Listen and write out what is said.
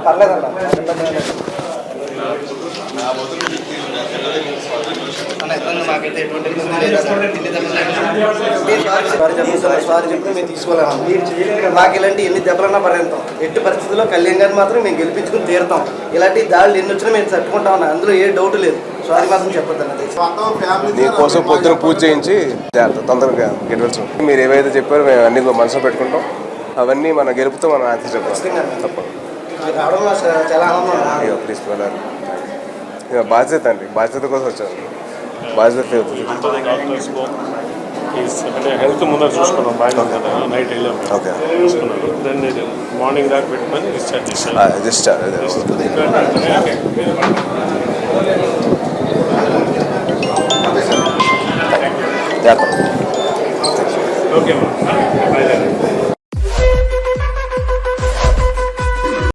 పర్లేదన్నా మాకైతే ఎటువంటి సారీ చెప్పి మేము తీసుకోలేము. మాకు ఇలాంటి ఎన్ని దెబ్బలన్నా పర్యంతం ఎట్టి పరిస్థితుల్లో కళ్యాణ్ గారిని మాత్రం మేము గెలిపించుకుని తీరుతాం. ఇలాంటి దాడులు ఎన్ని వచ్చినా మేము తట్టుకుంటామన్నా, అందులో ఏ డౌట్ లేదు. సారీ మాత్రం చెప్పొద్దు అన్నది. మీకోసం పొద్దున పూజ చేయించి తొందరగా గెలవచ్చు. మీరు ఏవైతే చెప్పారో మేము అన్ని మనసులో పెట్టుకుంటాం. అవన్నీ మన గెలుపుతో మనం ఆన్సర్ చెప్పాలి. తప్పదు. చాలా ఆనందం. అయ్యో ప్లీజ్ వెళ్ళాలి. ఇక బాధ్యత అండి, బాధ్యత కోసం వచ్చాను. బాధ్యత అంటే హెల్త్ ముందర చూసుకున్నాం. బాగా కదా, నైట్ వెళ్ళాము. ఓకే, చూసుకున్నాను. దాన్ని మార్నింగ్ దాకా పెట్టుకొని డిశ్చార్జ్ చేశాను. జాగ్రత్త. ఓకే.